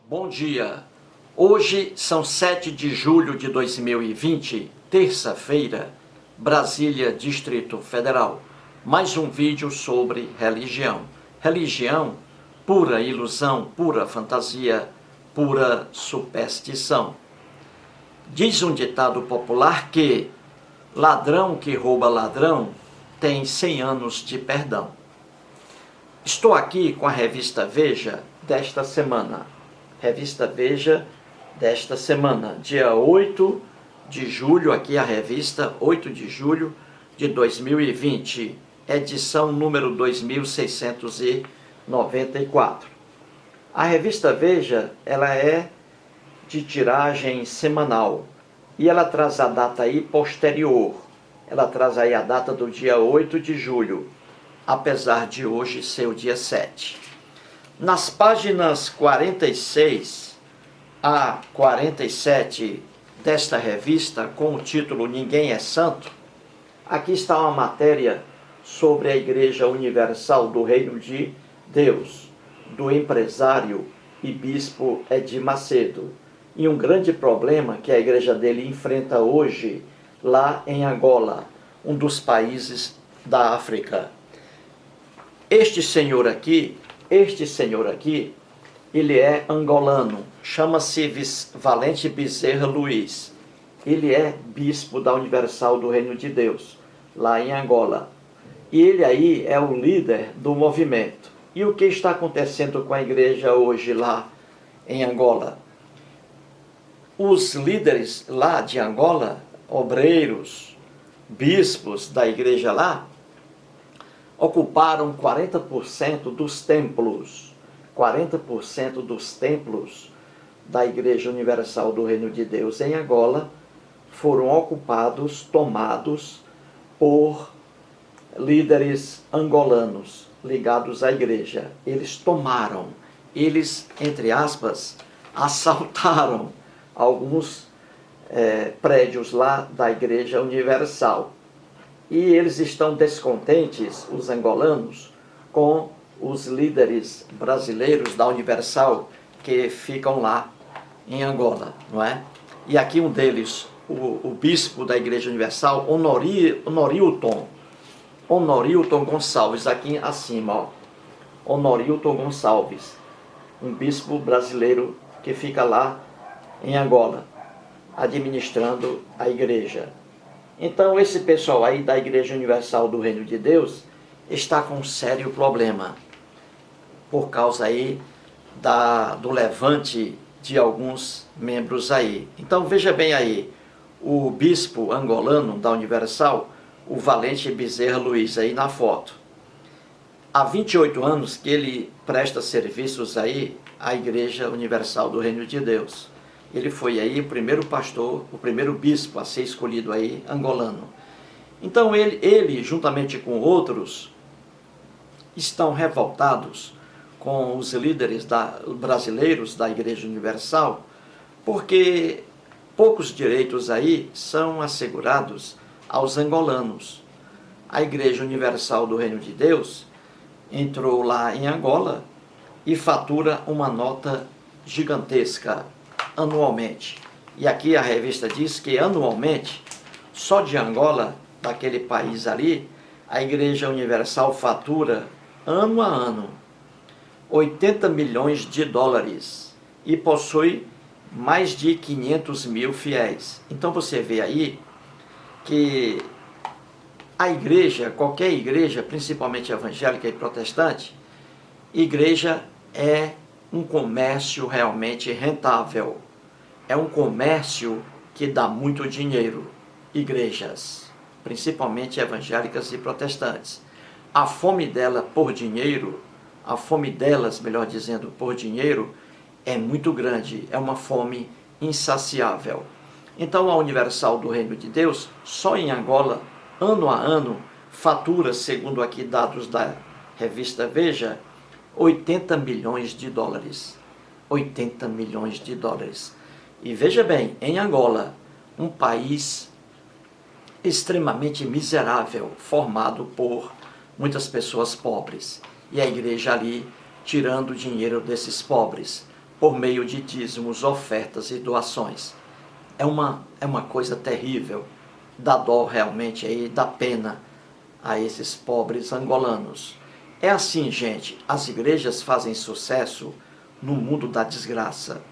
Bom dia, hoje são 7 de julho de 2020, terça-feira, Brasília, Distrito Federal. Mais um vídeo sobre religião. Religião, pura ilusão, pura fantasia, pura superstição. Diz um ditado popular que ladrão que rouba ladrão tem 100 anos de perdão. Estou aqui com a revista Veja desta semana. Revista Veja desta semana, dia 8 de julho, aqui a revista, 8 de julho de 2020, edição número 2694. A revista Veja, ela é de tiragem semanal e ela traz a data aí posterior. Ela traz aí a data do dia 8 de julho, apesar de hoje ser o dia 7. Nas páginas 46 a 47 desta revista, com o título Ninguém é Santo, aqui está uma matéria sobre a Igreja Universal do Reino de Deus, do empresário e bispo Edir Macedo, e um grande problema que a igreja dele enfrenta hoje lá em Angola, um dos países da África. Este senhor aqui, ele é angolano, chama-se Valente Bezerra Luiz. Ele é bispo da Universal do Reino de Deus, lá em Angola. E ele aí é o líder do movimento. E o que está acontecendo com a igreja hoje lá em Angola? Os líderes lá de Angola, obreiros, bispos da igreja lá, ocuparam 40% dos templos. 40% dos templos da Igreja Universal do Reino de Deus em Angola foram ocupados, tomados por líderes angolanos ligados à igreja. Eles tomaram, eles, entre aspas, assaltaram alguns prédios lá da Igreja Universal. E eles estão descontentes, os angolanos, com os líderes brasileiros da Universal que ficam lá em Angola, não é? E aqui um deles, o bispo da Igreja Universal, Honorilton Gonçalves, aqui acima, ó. Honorilton Gonçalves, um bispo brasileiro que fica lá em Angola, administrando a igreja. Então, esse pessoal aí da Igreja Universal do Reino de Deus está com um sério problema por causa aí do levante de alguns membros aí. Então, veja bem aí, o bispo angolano da Universal, o Valente Bezerra Luiz, aí na foto. Há 28 anos que ele presta serviços aí à Igreja Universal do Reino de Deus. Ele foi aí o primeiro pastor, o primeiro bispo a ser escolhido aí, angolano. Então ele juntamente com outros, estão revoltados com os líderes brasileiros da Igreja Universal, porque poucos direitos aí são assegurados aos angolanos. A Igreja Universal do Reino de Deus entrou lá em Angola e fatura uma nota gigantesca anualmente. E aqui a revista diz que anualmente, só de Angola, daquele país ali, a Igreja Universal fatura, ano a ano, 80 milhões de dólares e possui mais de 500 mil fiéis. Então você vê aí que a igreja, qualquer igreja, principalmente evangélica e protestante, igreja é um comércio realmente rentável. É um comércio que dá muito dinheiro. Igrejas, principalmente evangélicas e protestantes. A fome dela por dinheiro, a fome delas, melhor dizendo, por dinheiro, é muito grande. É uma fome insaciável. Então a Universal do Reino de Deus, só em Angola, ano a ano, fatura, segundo aqui dados da revista Veja, 80 milhões de dólares. 80 milhões de dólares. E veja bem, em Angola, um país extremamente miserável, formado por muitas pessoas pobres. E a igreja ali tirando o dinheiro desses pobres, por meio de dízimos, ofertas e doações. É uma coisa terrível, dá dó realmente aí, dá pena a esses pobres angolanos. É assim, gente, as igrejas fazem sucesso no mundo da desgraça.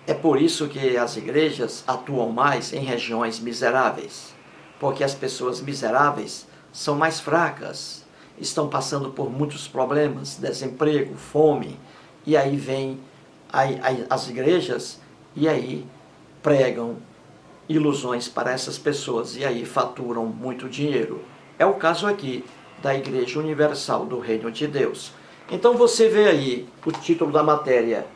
É por isso que as igrejas atuam mais em regiões miseráveis, porque as pessoas miseráveis são mais fracas, estão passando por muitos problemas, desemprego, fome, e aí vêm as igrejas e aí pregam ilusões para essas pessoas e aí faturam muito dinheiro. É o caso aqui da Igreja Universal do Reino de Deus. Então você vê aí o título da matéria.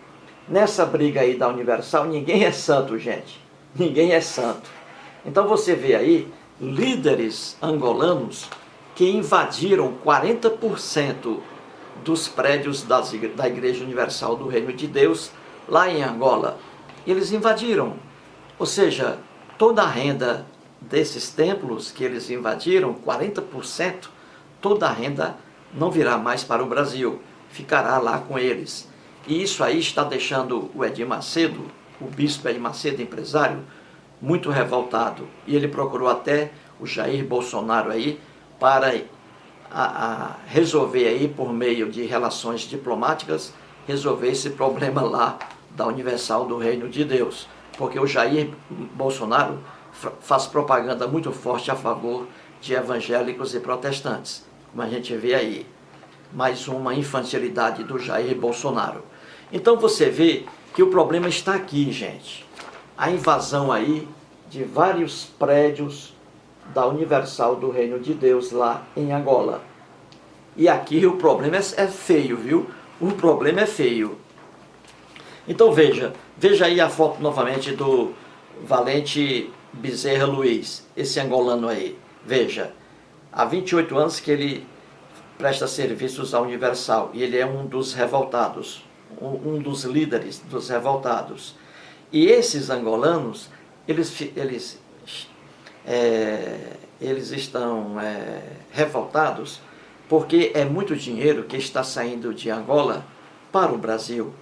Nessa briga aí da Universal, ninguém é santo, gente. Ninguém é santo. Então você vê aí líderes angolanos que invadiram 40% dos prédios da Igreja Universal do Reino de Deus lá em Angola. Eles invadiram. Ou seja, toda a renda desses templos que eles invadiram, 40%, toda a renda não virá mais para o Brasil, ficará lá com eles. E isso aí está deixando o Edir Macedo, o bispo Edir Macedo, empresário, muito revoltado. E ele procurou até o Jair Bolsonaro aí para resolver aí, por meio de relações diplomáticas, resolver esse problema lá da Universal do Reino de Deus. Porque o Jair Bolsonaro faz propaganda muito forte a favor de evangélicos e protestantes, como a gente vê aí. Mais uma infantilidade do Jair Bolsonaro. Então você vê que o problema está aqui, gente. A invasão aí de vários prédios da Universal do Reino de Deus lá em Angola. E aqui o problema é feio, viu? O problema é feio. Então veja aí a foto novamente do Valente Bezerra Luiz, esse angolano aí. Veja, há 28 anos que ele presta serviços à Universal e ele é um dos revoltados, um dos líderes dos revoltados. E esses angolanos, eles estão revoltados porque é muito dinheiro que está saindo de Angola para o Brasil.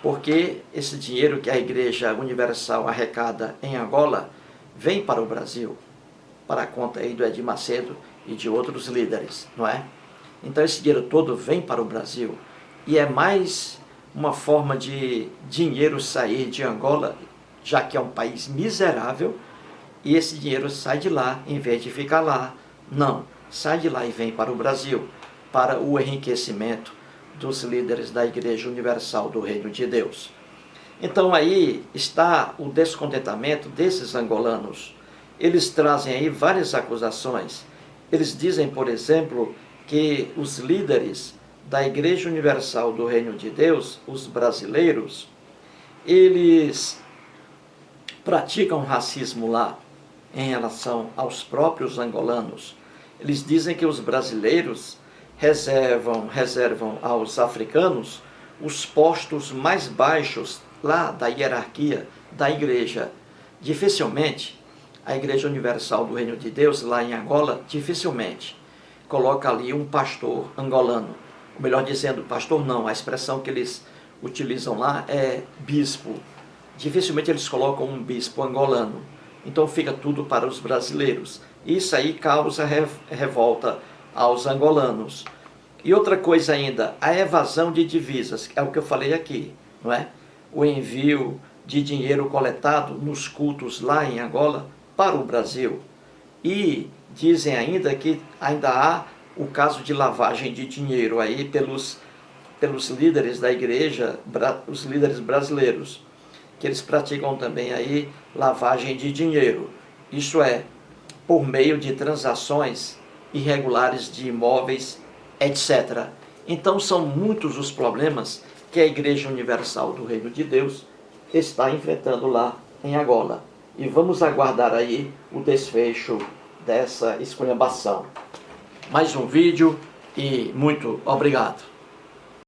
Porque esse dinheiro que a Igreja Universal arrecada em Angola vem para o Brasil, para a conta aí do Edir Macedo e de outros líderes, não é? Então esse dinheiro todo vem para o Brasil e é mais uma forma de dinheiro sair de Angola, já que é um país miserável, e esse dinheiro sai de lá em vez de ficar lá. Não, sai de lá e vem para o Brasil, para o enriquecimento dos líderes da Igreja Universal do Reino de Deus. Então aí está o descontentamento desses angolanos. Eles trazem aí várias acusações. Eles dizem, por exemplo, que os líderes da Igreja Universal do Reino de Deus, os brasileiros, eles praticam racismo lá em relação aos próprios angolanos. Eles dizem que os brasileiros reservam aos africanos os postos mais baixos lá da hierarquia da igreja. Dificilmente, a Igreja Universal do Reino de Deus, lá em Angola, dificilmente coloca ali um pastor angolano. Ou melhor dizendo, pastor não, a expressão que eles utilizam lá é bispo. Dificilmente eles colocam um bispo angolano. Então fica tudo para os brasileiros. Isso aí causa revolta aos angolanos. E outra coisa ainda, a evasão de divisas, é o que eu falei aqui, não é? O envio de dinheiro coletado nos cultos lá em Angola para o Brasil. E dizem ainda que ainda há o caso de lavagem de dinheiro aí pelos líderes da igreja, os líderes brasileiros, que eles praticam também aí lavagem de dinheiro. Isso é, por meio de transações irregulares de imóveis, etc. Então são muitos os problemas que a Igreja Universal do Reino de Deus está enfrentando lá em Angola. E vamos aguardar aí o desfecho dessa esculhambação. Mais um vídeo e muito obrigado.